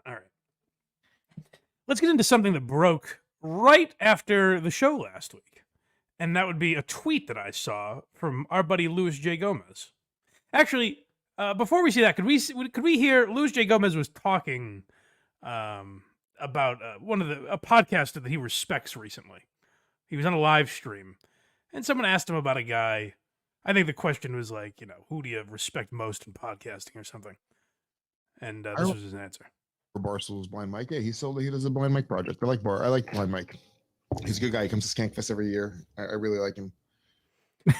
All right. Let's get into something that broke right after the show last week. And that would be a tweet that I saw from our buddy Luis J. Gomez. Actually, before we see that, could we hear Luis J. Gomez was talking about a podcast that he respects recently. He was on a live stream, and someone asked him about a guy. I think the question was like, who do you respect most in podcasting or something? And this was his answer. Barstool's Blind Mike. Yeah, he does a Blind Mike project. I like Blind Mike. He's a good guy. He comes to Skankfest every year. I really like him.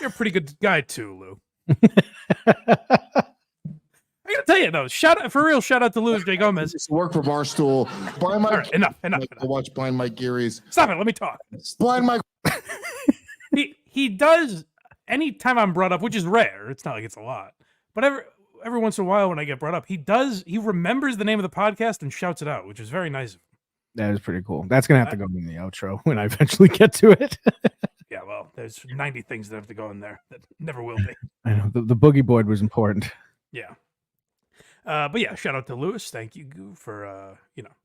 You're a pretty good guy too, Lou. I gotta tell you though, shout out to Luis J. Gomez. Just work for Barstool. Blind Mike. All right, enough. I watch Blind Mike Geary's. Stop it. Let me talk. Blind Mike. he does. Anytime I'm brought up, which is rare. It's not like it's a lot, but every once in a while when I get brought up, he remembers the name of the podcast and shouts it out, which is very nice of him. That is pretty cool. That's gonna have to go in the outro when I eventually get to it. Yeah, well, there's 90 things that have to go in there that never will be. I know the boogie board was important. Yeah. But yeah, shout out to Lewis. Thank you for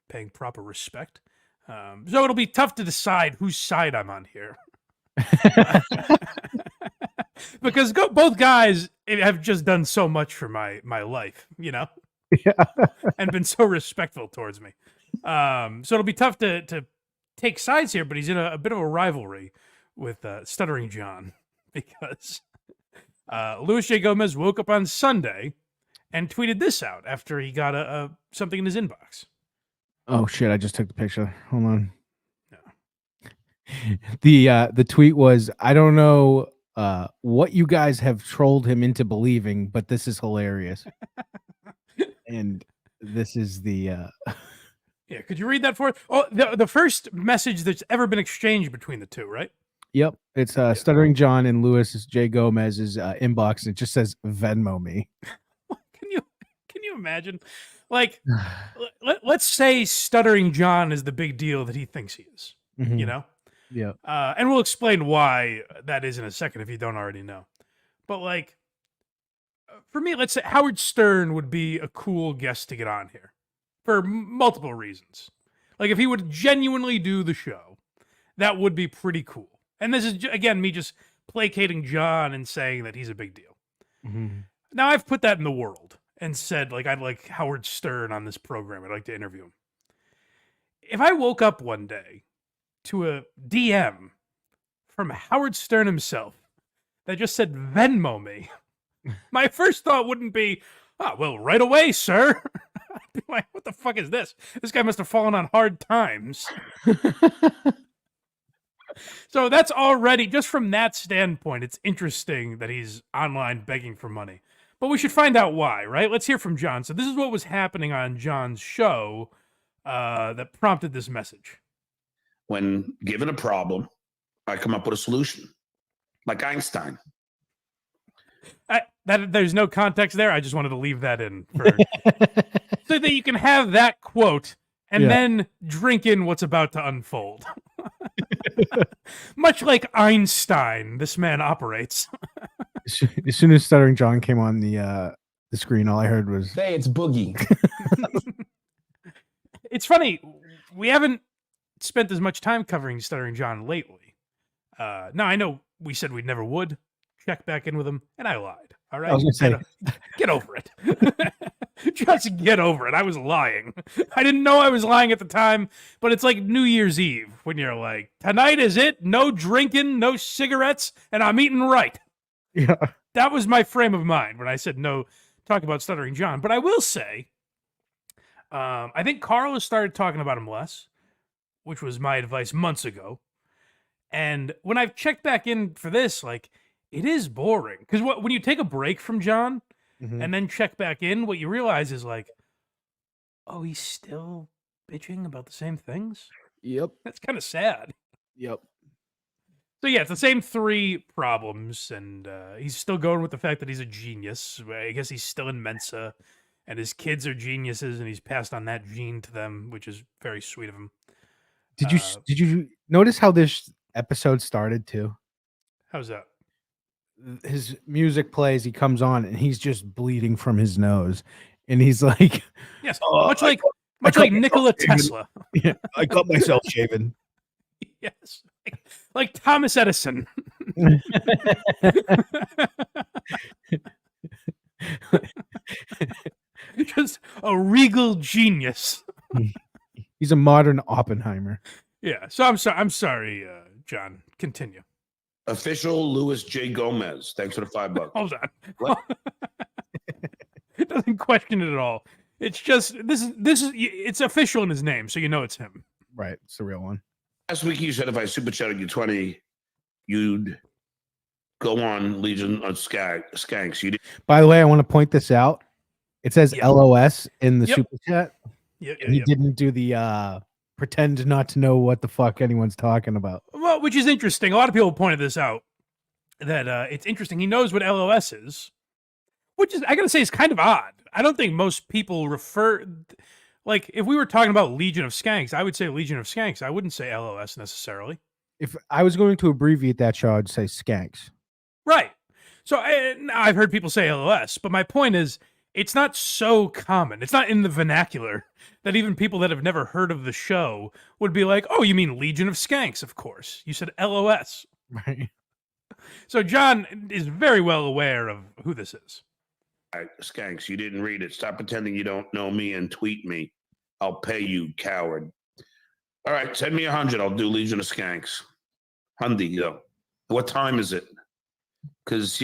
paying proper respect. So it'll be tough to decide whose side I'm on here. Because both guys have just done so much for my life, Yeah. and been so respectful towards me. So it'll be tough to take sides here, but he's in a bit of a rivalry with Stuttering John because Luis J. Gomez woke up on Sunday and tweeted this out after he got something in his inbox. Oh shit! I just took the picture. Hold on. No. The tweet was, I don't know what you guys have trolled him into believing, but this is hilarious. And this is the Yeah, could you read that for us? Oh, the first message that's ever been exchanged between the two, right? Yep, it's Stuttering John and Luis J. Gomez's inbox. It just says Venmo me. Can you imagine? Like, let's say Stuttering John is the big deal that he thinks he is. Mm-hmm. Yeah. And we'll explain why that is in a second if you don't already know. But like, for me, let's say Howard Stern would be a cool guest to get on here for multiple reasons. Like if he would genuinely do the show, that would be pretty cool. And this is, again, me just placating John and saying that he's a big deal. Mm-hmm. Now, I've put that in the world and said, like, I'd like Howard Stern on this program. I'd like to interview him. If I woke up one day to a DM from Howard Stern himself that just said, Venmo me, my first thought wouldn't be, oh, well, right away, sir. I'd be like, what the fuck is this? This guy must have fallen on hard times. So that's already, just from that standpoint, it's interesting that he's online begging for money. But we should find out why, right? Let's hear from John. So this is what was happening on John's show that prompted this message. When given a problem, I come up with a solution, like Einstein. There's no context there. I just wanted to leave that in so that you can have that quote and then drink in what's about to unfold. Much like Einstein, this man operates. As soon as Stuttering John came on the screen, all I heard was, "Hey, it's Boogie." It's funny, we haven't spent as much time covering Stuttering John lately. Now, I know we said we never would check back in with him, and I lied. All right? I was gonna say, get over it. Just get over it. I was lying. I didn't know I was lying at the time, but it's like New Year's Eve when you're like, tonight is it, no drinking, no cigarettes, and I'm eating right. Yeah. That was my frame of mind when I said no, talk about Stuttering John. But I will say, I think Carl has started talking about him less, which was my advice months ago. And when I've checked back in for this, like, it is boring. Because when you take a break from John and then check back in, what you realize is like, oh, he's still bitching about the same things? Yep. That's kind of sad. Yep. So yeah, it's the same three problems, and he's still going with the fact that he's a genius. I guess he's still in Mensa, and his kids are geniuses, and he's passed on that gene to them, which is very sweet of him. Did you notice how this episode started too? How's that? His music plays, he comes on, and he's just bleeding from his nose, and he's like, yes, much like Much cut like myself Nikola shaving. Tesla. Yeah, I cut myself shaving. Yes. Like Thomas Edison. Just a regal genius. He's a modern Oppenheimer. Yeah. So I'm sorry, John. Continue. Official Louis J. Gomez. Thanks for the $5. Hold on. What? It doesn't question it at all. It's just this is it's official in his name, so you know it's him. Right, it's the real one. Last week you said if I super chatted you 20, you'd go on Legion of Skanks. You did. By the way, I want to point this out. It says Yeah. LOS in the Yep. super chat. Yeah, And he didn't do the pretend not to know what the fuck anyone's talking about. Well, which is interesting. A lot of people pointed this out that it's interesting. He knows what LOS is, which is I gotta say is kind of odd. I don't think most people refer like if we were talking about Legion of Skanks, I would say Legion of Skanks. I wouldn't say LOS necessarily. If I was going to abbreviate that show, I'd say Skanks. Right. So I've heard people say LOS, but my point is it's not so common. It's not in the vernacular that even people that have never heard of the show would be like, oh, you mean Legion of Skanks, of course. You said LOS. Right. So John is very well aware of who this is. Skanks, you didn't read it. Stop pretending you don't know me and tweet me. I'll pay you, coward. All right, send me 100. I'll do Legion of Skanks. Hundy, though. What time is it? Because,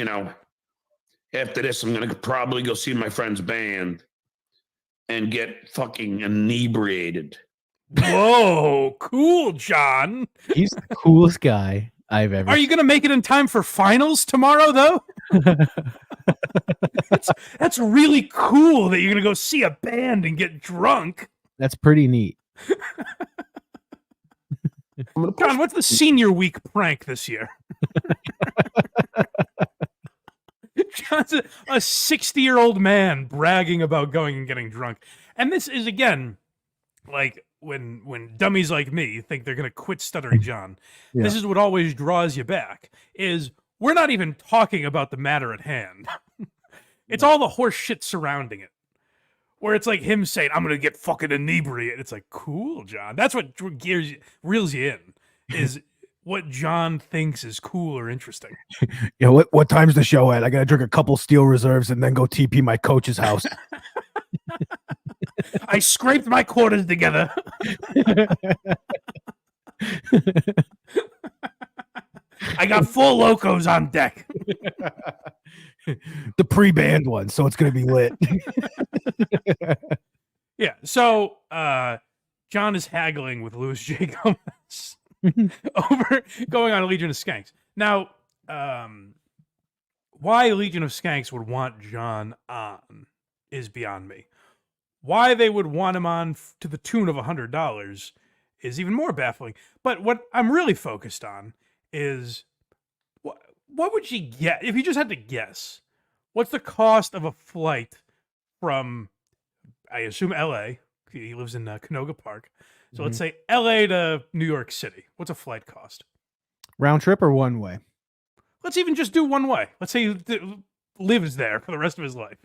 after this, I'm going to probably go see my friend's band and get fucking inebriated. Whoa, cool, John. He's the coolest guy I've ever Are you going to make it in time for finals tomorrow, though? That's really cool that you're going to go see a band and get drunk. That's pretty neat. John, what's the senior week prank this year? John's a 60-year-old man bragging about going and getting drunk. And this is, again, like when dummies like me think they're going to quit Stuttering John. Yeah. This is what always draws you back, is we're not even talking about the matter at hand. It's all the horse shit surrounding it. Where it's like him saying, I'm going to get fucking inebriated. It's like, cool, John. That's what reels you in, is what John thinks is cool or interesting. Yeah, what time's the show at? I got to drink a couple Steel Reserves and then go TP my coach's house. I scraped my quarters together. I got 4 locos on deck. The pre-band one, so it's going to be lit. Yeah, so John is haggling with Louis J. Gomez over going on a Legion of Skanks. Now, why Legion of Skanks would want John on is beyond me. Why they would want him on to the tune of $100 is even more baffling. But what I'm really focused on is what would you get if you just had to guess? What's the cost of a flight from, I assume, LA? He lives in Canoga Park. So let's say LA to New York City. What's a flight cost? Round trip or one way? Let's even just do one way. Let's say he lives there for the rest of his life.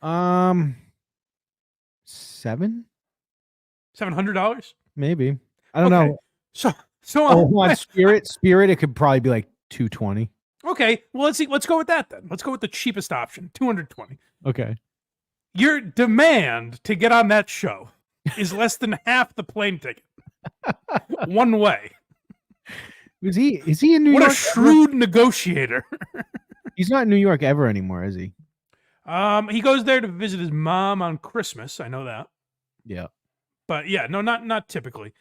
$700? Maybe. I don't know. So on Spirit, it could probably be like $220. Okay, well let's go with that then. Let's go with the cheapest option, $220. Okay. Your demand to get on that show is less than half the plane ticket. One way. Is he in New York? What a shrewd negotiator. He's not in New York ever anymore, is he? He goes there to visit his mom on Christmas. I know that. Yeah. But yeah, no, not typically.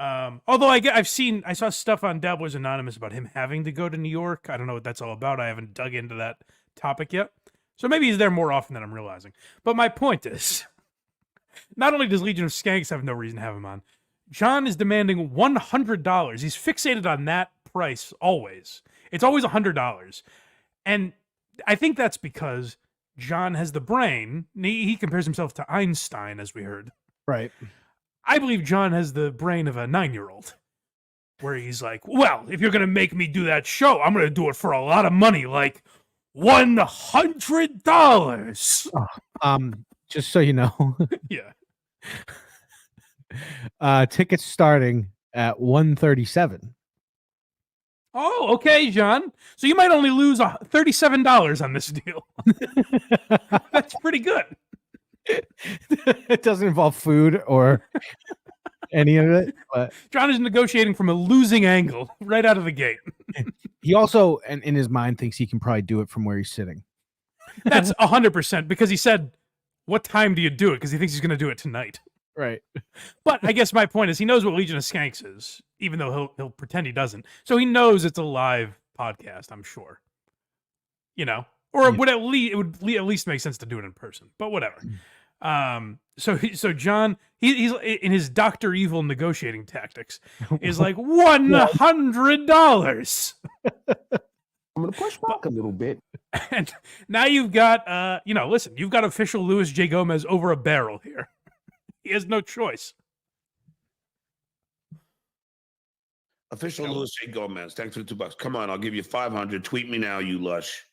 Although I saw stuff on Dabblers Anonymous about him having to go to New York. I don't know what that's all about. I haven't dug into that topic yet. So maybe he's there more often than I'm realizing. But my point is, not only does Legion of Skanks have no reason to have him on, John is demanding $100. He's fixated on that price always. It's always $100. And I think that's because John has the brain. He compares himself to Einstein, as we heard. Right. I believe John has the brain of a 9-year-old, where he's like, well, if you're going to make me do that show, I'm going to do it for a lot of money, like $100. Just so you know. Yeah. Tickets starting at $137. Oh, okay, John. So you might only lose $37 on this deal. That's pretty good. It doesn't involve food or any of it, but John is negotiating from a losing angle right out of the gate. he also, and in his mind, thinks he can probably do it from where he's sitting. That's 100% because he said, "What time do you do it?" Because he thinks he's going to do it tonight. Right. But I guess my point is he knows what Legion of Skanks is, even though he'll pretend he doesn't. So he knows it's a live podcast, I'm sure. You know, or it would at least make sense to do it in person. But whatever. So John, he's in his Dr. Evil negotiating tactics is like $100. I'm gonna push back a little bit. And now you've got listen, you've got official Luis J. Gomez over a barrel here. He has no choice. Official Luis J. Gomez. Thanks for the $2. Come on, I'll give you 500. Tweet me now, you lush.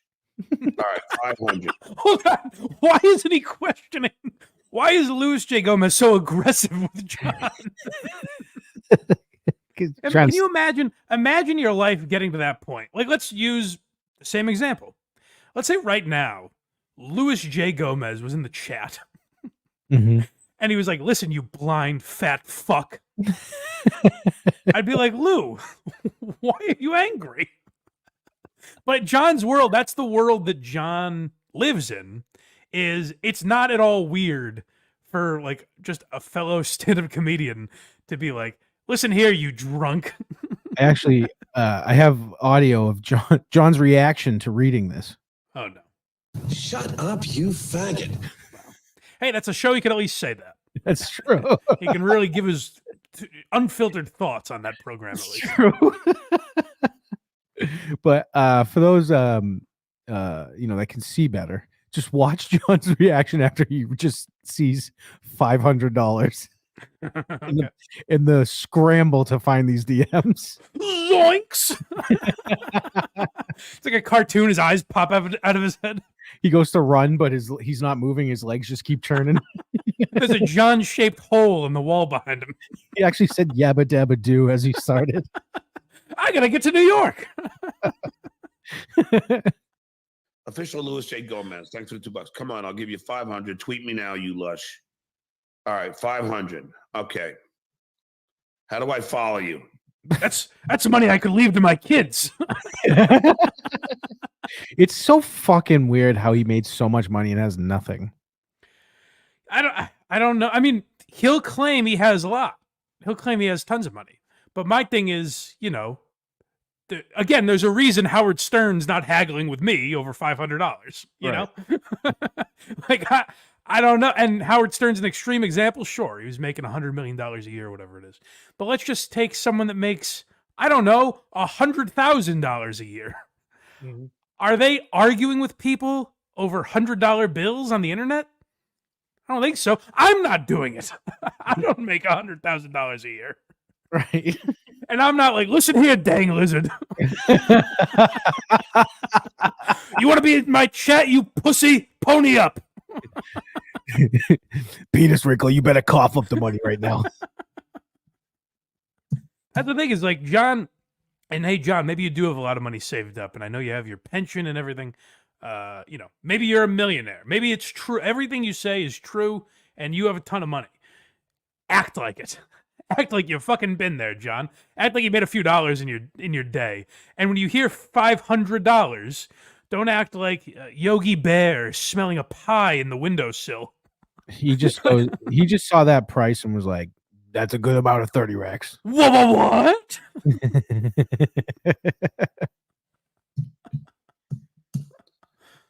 All right, 500. Hold on. Why isn't he questioning? Why is Luis J. Gomez so aggressive with John? Can you imagine your life getting to that point? Like, let's use the same example. Let's say right now, Luis J. Gomez was in the chat. Mm-hmm. And he was like, "Listen, you blind fat fuck." I'd be like, "Lou, why are you angry?" But John's world, that's the world that John lives in, it's not at all weird for like just a fellow stand-up comedian to be like, "Listen here, you drunk." Actually, I have audio of John's reaction to reading this. Oh no. Shut up, you faggot. Hey, that's a show you can at least say that. That's true. He can really give his unfiltered thoughts on that program at least. True. But for those that can see better, just watch John's reaction after he just sees $500 Okay. in the scramble to find these DMs. Zoinks! It's like a cartoon. His eyes pop out of his head. He goes to run, but he's not moving. His legs just keep turning. There's a John-shaped hole in the wall behind him. He actually said "yabba dabba doo" as he started. I gotta get to New York. Official Luis J. Gomez. Thanks for the $2. Come on, I'll give you 500. Tweet me now, you lush. All right, 500. Okay. How do I follow you? That's money I could leave to my kids. It's so fucking weird how he made so much money and has nothing. I don't know. I mean, he'll claim he has a lot. He'll claim he has tons of money. But my thing is, again, there's a reason Howard Stern's not haggling with me over $500. You know, like I don't know. And Howard Stern's an extreme example. Sure, he was making $100 million a year, or whatever it is. But let's just take someone that makes, I don't know, $100,000 a year. Mm-hmm. Are they arguing with people over $100 bills on the internet? I don't think so. I'm not doing it. I don't make $100,000 a year. Right. And I'm not like, "Listen here, dang lizard. You want to be in my chat, you pussy? Pony up." Penis wrinkle, you better cough up the money right now. That's the thing is like John, and hey, John, maybe you do have a lot of money saved up, and I know you have your pension and everything. Maybe you're a millionaire. Maybe it's true. Everything you say is true, and you have a ton of money. Act like it. Act like you've fucking been there, John. Act like you made a few dollars in your day. And when you hear $500, don't act like Yogi Bear smelling a pie in the windowsill. He just saw that price and was like, "That's a good amount of 30 racks." What?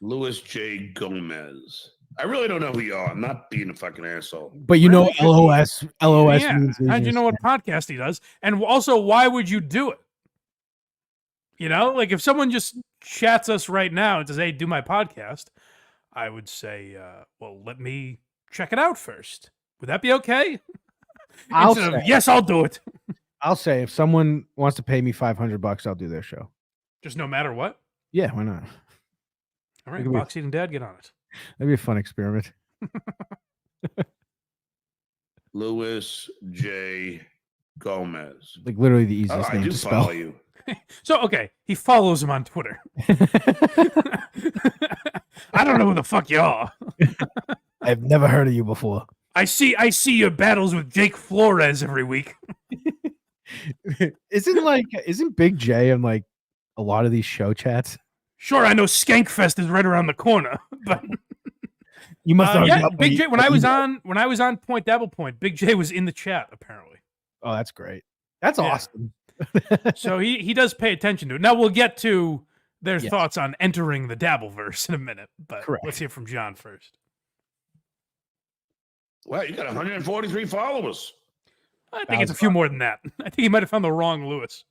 Luis J. Gomez. I really don't know who you are. I'm not being a fucking asshole. But you know, LOS Yeah. means How'd you know what podcast he does? And also, why would you do it? Like if someone just chats us right now and says, "Hey, do my podcast," I would say, well, let me check it out first. Would that be okay? Instead of, "Yes, I'll do it." I'll say if someone wants to pay me $500, I'll do their show. Just no matter what? Yeah, why not? All right, Box Eating Dad, get on it. That'd be a fun experiment. Louis J. Gomez. Like literally the Oh, easiest I name do to follow spell. you. So, okay, he follows him on Twitter. I don't know who the fuck you are. I've never heard of you before. I see your battles with Jake Flores every week. Isn't Big J in like a lot of these show chats? Sure, I know Skankfest is right around the corner, but You must not yeah, got Big my J. When I was email. on Point Double Point, Big J was in the chat apparently. Oh, that's great. That's Yeah. awesome. So he does pay attention to it. Now we'll get to their Yes. thoughts on entering the Dabbleverse in a minute, but Correct. let's hear from John first. Wow, you got 143 followers. I think it's a few more than that. I think he might have found the wrong Lewis.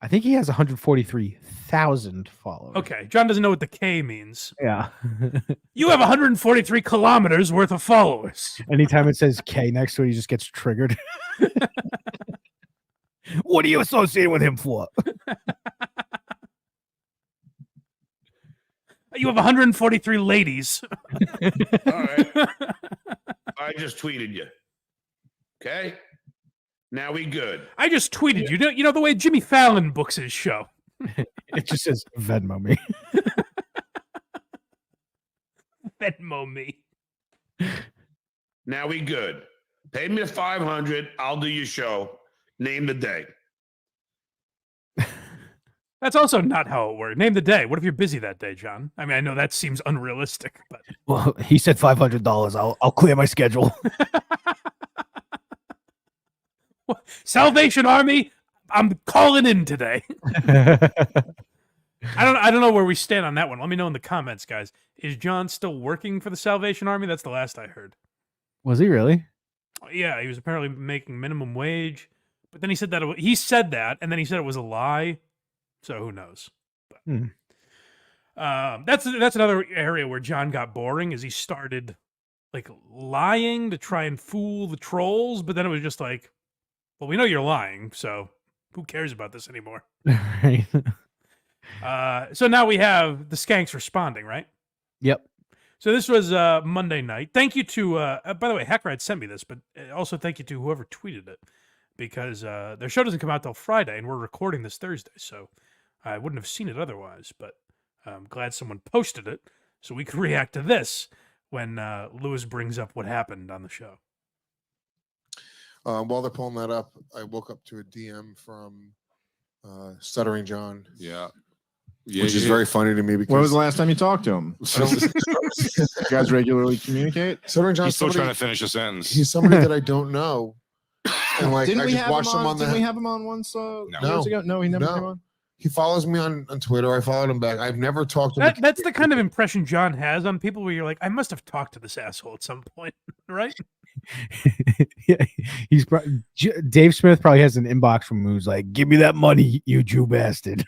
I think he has 143,000 followers. Okay, John doesn't know what the K means. Yeah. You have 143 kilometers worth of followers. Anytime it says K next to it, he just gets triggered. What are you associating with him for? You have 143 ladies. All right. I just tweeted you. Okay? Now we good. I just tweeted you. You know the way Jimmy Fallon books his show. It just says Venmo me. Venmo me. Now we good. Pay me the 500. I'll do your show. Name the day. That's also not how it works. Name the day. What if you're busy that day, John? I mean, I know that seems unrealistic, but Well, he said $500. I'll clear my schedule. Salvation Army, I'm calling in today. I don't know where we stand on that one. Let me know in the comments, guys. Is John still working for the Salvation Army? That's the last I heard. Was he really? Yeah, he was apparently making minimum wage, but then he said that he said that, and then he said it was a lie. So who knows? But, that's another area where John got boring. Is he started like lying to try and fool the trolls, but then it was just like, well, we know you're lying, so who cares about this anymore? Right. So now we have the Skanks responding, right? Yep. So this was Monday night. Thank you to, by the way, Hackride sent me this, but also thank you to whoever tweeted it, because their show doesn't come out till Friday, and we're recording this Thursday, so I wouldn't have seen it otherwise, but I'm glad someone posted it so we could react to this when Lewis brings up what happened on the show. While they're pulling that up, I woke up to a DM from Stuttering John. Yeah. Which is very funny to me because When was the last time you talked to him? You guys regularly communicate? Stuttering John. He's still trying to finish a sentence. He's somebody that I don't know, and like Didn't I we just have watched him on Didn't we the. have him on once No. years ago? No, he never No. came on. He follows me on Twitter. I followed him back. I've never talked to him. That's the kind of impression John has on people where you're like, I must have talked to this asshole at some point, right? Yeah, Dave Smith probably has an inbox from him who's like, "Give me that money, you Jew bastard."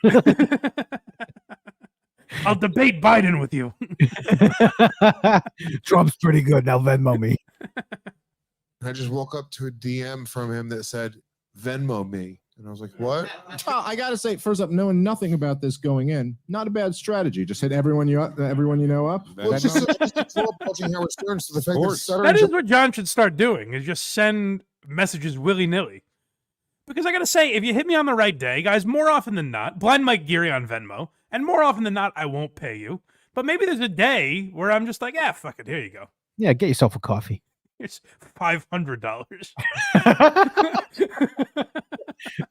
I'll debate Biden with you. Trump's pretty good. Now Venmo me. I just woke up to a DM from him that said Venmo me, and I was like, "What?" Well, I gotta say, first up, knowing nothing about this going in, not a bad strategy. Just hit everyone you know up. Well, it's just a troll approaching Howard Stern. So the fact that course. Stuttering That is what John should start doing, is just send messages willy-nilly. Because I got to say, if you hit me on the right day, guys, more often than not, Blind Mike Geary on Venmo, and more often than not, I won't pay you. But maybe there's a day where I'm just like, fuck it, here you go. Yeah, get yourself a coffee. It's $500.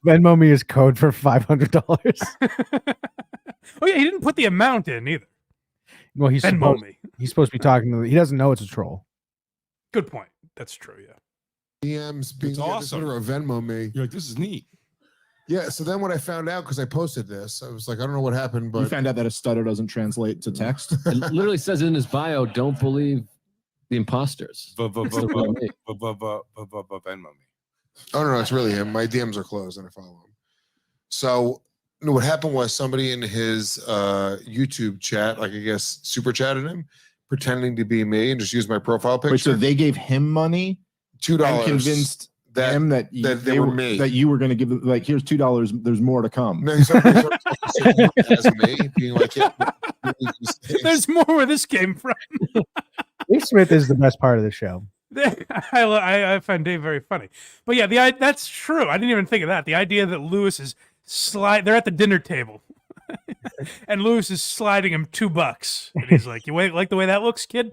Venmo me is code for $500. Oh, yeah, he didn't put the amount in either. Well, he's Venmo supposed, me. he's supposed to be talking to. He doesn't know it's a troll. Good point. That's true, yeah. DMs being That's awesome. or Venmo me. You're like, this is neat. Yeah. So then when I found out, because I posted this, I was like, I don't know what happened, You but found out that a stutter doesn't translate to text. It literally says in his bio, don't believe the imposters. Venmo me. oh no, it's really him. My DMs are closed, and I follow him. So no, what happened was somebody in his YouTube chat, like I guess super chatted him, pretending to be me, and just used my profile picture. Wait, so they gave him money $2 and convinced that him that they were me. that you were going to give them, like, here's $2. There's more to come. No, he started as me, being like, yeah, There's more where this came from. Dave Smith is the best part of the show. I find Dave very funny. But yeah, that's true. I didn't even think of that. The idea that Lewis is they're at the dinner table. And Lewis is sliding him $2. And he's like, like the way that looks, kid?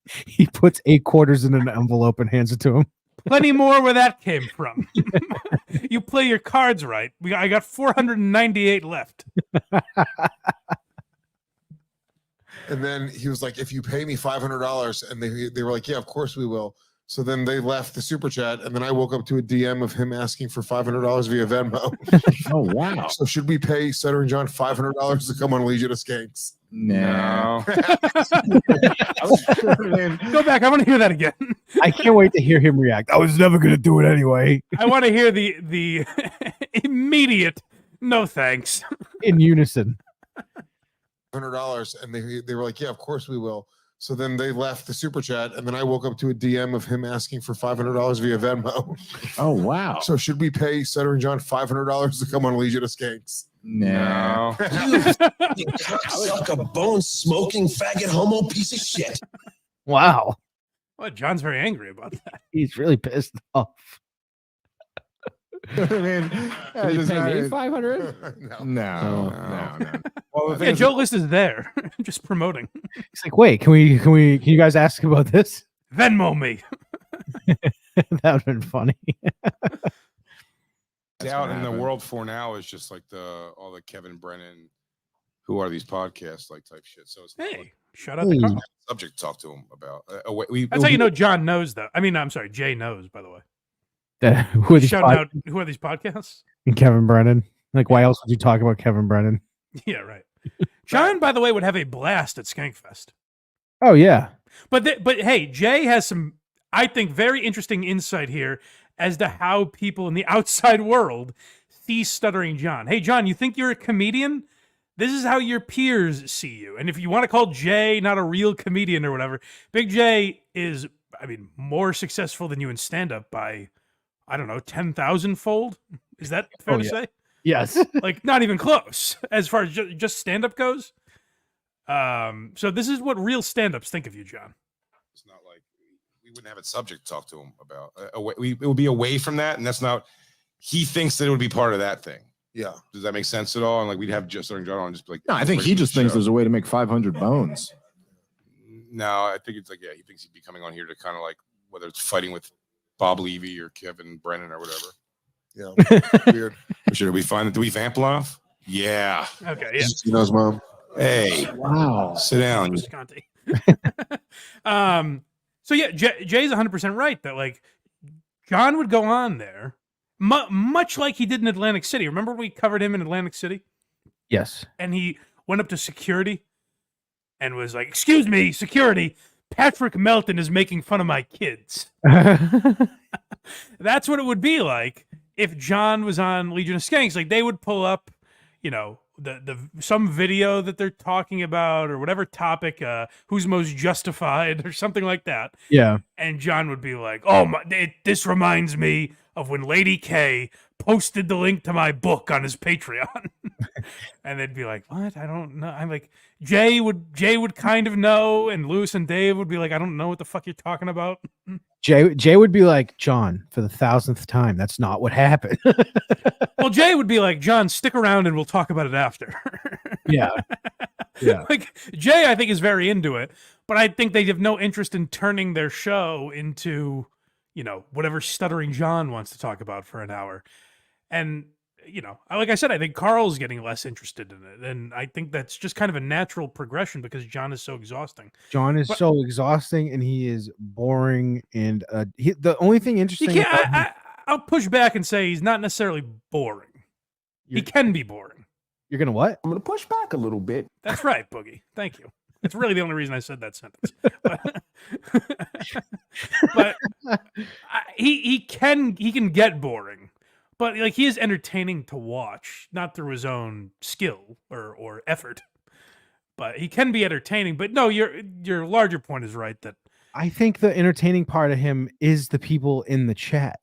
He puts 8 quarters in an envelope and hands it to him. Plenty more where that came from. You play your cards right. I got 498 left. And then he was like, if you pay me $500, and they were like, yeah, of course we will. So then they left the super chat, and then I woke up to a DM of him asking for $500 via Venmo. Oh, wow. So should we pay Stuttering John $500 to come on Legion of Skanks? No. Go back. I want to hear that again. I can't wait to hear him react. I was never going to do it anyway. I want to hear the immediate no thanks. In unison. $500, and they were like, yeah, of course we will. So then they left the super chat, and then I woke up to a DM of him asking for $500 via Venmo. Oh, wow. So should we pay Stuttering John $500 to come on Legion of Skanks? No. You cocksucker, bone smoking faggot homo piece of shit. Wow. Well, John's very angry about that. He's really pissed off. I mean, Can you pay me 500? No. No. Well, the thing Yeah, is, Joe List is there, just promoting. He's like, wait, can you guys ask about this? Venmo me. That would have been funny. Out in the world for now is just like all the Kevin Brennan, who are these podcasts like type shit. So it's not Hey, like shout out to Hey. Carl. subject to talk to him about. That's how you know John knows, though. I mean, I'm sorry, Jay knows, by the way. Who are these Shouting out, who are these podcasts? Kevin Brennan. Like, why else would you talk about Kevin Brennan? Yeah, right. John, by the way, would have a blast at Skankfest. Oh, yeah. But hey, Jay has some, I think, very interesting insight here as to how people in the outside world see Stuttering John. Hey, John, you think you're a comedian? This is how your peers see you. And if you want to call Jay not a real comedian or whatever, Big J is, I mean, more successful than you in stand-up by, I don't know, 10,000-fold? Is that fair to say? Yes. Like, not even close as far as just stand-up goes. So this is what real stand-ups think of you, John. It's not like we wouldn't have a subject to talk to him about. It would be away from that, and that's not. He thinks that it would be part of that thing. yeah. Does that make sense at all? And like we'd have just Stuttering John on, and just be like. No, I think he just thinks there's a way to make 500 bones. No, I think it's like he thinks he'd be coming on here to kind of like whether it's fighting with Bob Levy or Kevin Brennan or whatever. Yeah. Weird. Should we find it? Do we vamp laugh? Yeah. Okay, yeah. He knows, mom. Hey, Wow. sit down. Visconti. So yeah, Jay's 100% right that like John would go on there much like he did in Atlantic City. Remember when we covered him in Atlantic City? Yes. And he went up to security and was like, "Excuse me, security, Patrick Melton is making fun of my kids." That's what it would be like if John was on Legion of Skanks. Like they would pull up, you know, the some video that they're talking about or whatever topic, who's most justified or something like that. Yeah. And John would be like, "Oh my, this reminds me of when Lady K posted the link to my book on his Patreon." And they'd be like, "What? I don't know." I'm like, Jay would kind of know, and Lewis and Dave would be like, "I don't know what the fuck you're talking about." Jay would be like, John, for the 1,000th time, that's not what happened. Well, Jay would be like, "John, stick around and we'll talk about it after." Yeah. Yeah. Like Jay, I think, is very into it, but I think they have no interest in turning their show into, you know, whatever Stuttering John wants to talk about for an hour. And, you know, like I said, I think Carl's getting less interested in it. And I think that's just kind of a natural progression because John is so exhausting. John is But- so exhausting and he is boring. And the only thing You interesting can't, about him- I'll push back and say he's not necessarily boring. He You're- can be boring. you're going to what? I'm going to push back a little bit. That's right, Boogie. Thank you. That's really the only reason I said that sentence. But he can get boring, but like he is entertaining to watch, not through his own skill or effort. But he can be entertaining. But no, your larger point is right that I think the entertaining part of him is the people in the chat.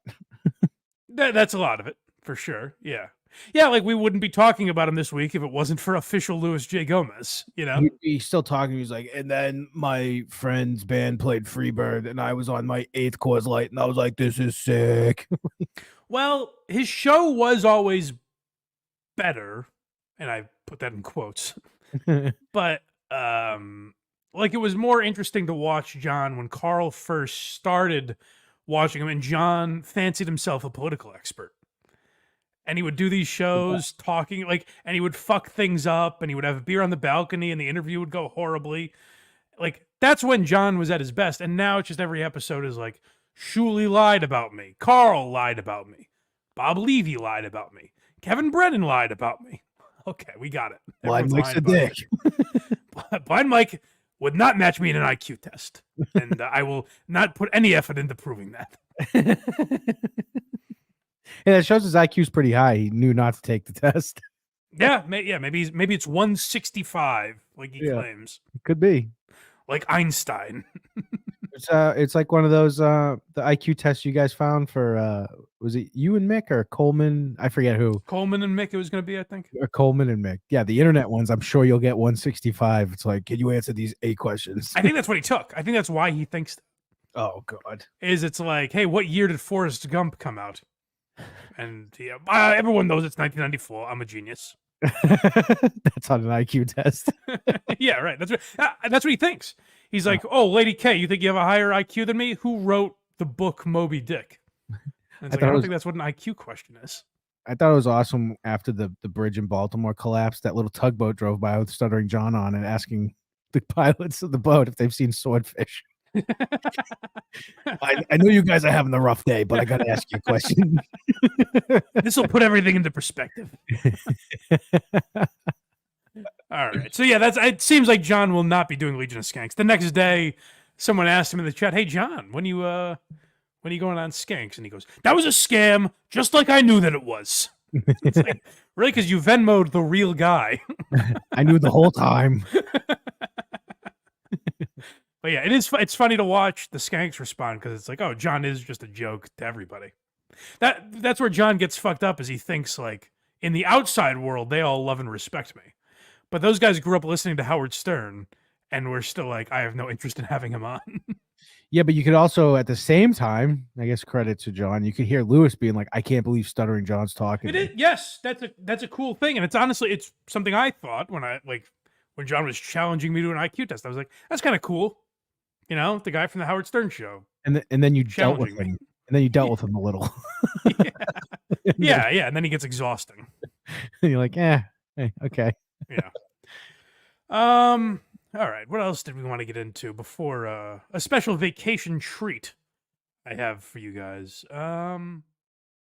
that's a lot of it for sure. Yeah. Yeah, like we wouldn't be talking about him this week if it wasn't for official Louis J. Gomez, you know? He'd be still talking. He's like, and then my friend's band played Freebird, and I was on my 8th Coors Light, and I was like, this is sick. Well, his show was always better, and I put that in quotes. But like it was more interesting to watch John when Carl first started watching him, and John fancied himself a political expert. And he would do these shows talking like, and he would fuck things up, and he would have a beer on the balcony, and the interview would go horribly. Like that's when John was at his best. And now it's just every episode is like, Shuley lied about me, Carl lied about me, Bob Levy lied about me, Kevin Brennan lied about me. Okay, we got it. Blind Everyone's Mike's a lying dick. about me. Blind Mike would not match me in an IQ test, and I will not put any effort into proving that. Yeah, it shows his IQ's pretty high. He knew not to take the test. Yeah, maybe it's 165, like he Yeah. claims, It could be. like Einstein. It's like one of those the IQ tests you guys found for was it you and Mick or Coleman? I forget who. Coleman and Mick, it was going to be, I think. Or Coleman and Mick. Yeah, the internet ones. I'm sure you'll get 165. It's like, can you answer these 8 questions? I think that's what he took. I think that's why he thinks Oh God. it's like, hey, what year did Forrest Gump come out? And everyone knows it's 1994. I'm a genius. That's on an IQ test. Yeah, right. That's what he thinks. He's like, oh, Lady K, you think you have a higher IQ than me? Who wrote the book Moby Dick? And it's like, I don't think that's what an IQ question is. I thought it was awesome after the bridge in Baltimore collapsed. That little tugboat drove by with Stuttering John on and asking the pilots of the boat if they've seen swordfish. I know you guys are having a rough day, but I got to ask you a question. This will put everything into perspective. All right. So yeah, it seems like John will not be doing Legion of Skanks. The next day, someone asked him in the chat, "Hey John, when you going on Skanks?" And he goes, "That was a scam, just like I knew that it was." It's like, really, because you Venmo'd the real guy. I knew the whole time. But yeah, it's funny to watch the Skanks respond because it's like, oh, John is just a joke to everybody. That's where John gets fucked up, is he thinks like in the outside world they all love and respect me, but those guys grew up listening to Howard Stern, and we're still like, I have no interest in having him on. Yeah, but you could also, at the same time, I guess credit to John, you could hear Lewis being like, "I can't believe Stuttering John's talking." It is, yes, that's a cool thing, and it's something I thought when John was challenging me to an IQ test. I was like, that's kind of cool, you know, the guy from the Howard Stern show. And then you dealt with Challenging him. And then you dealt with him a little. Yeah, and then he gets exhausting. And you're like, hey, okay. Yeah. All right. What else did we want to get into before a special vacation treat I have for you guys?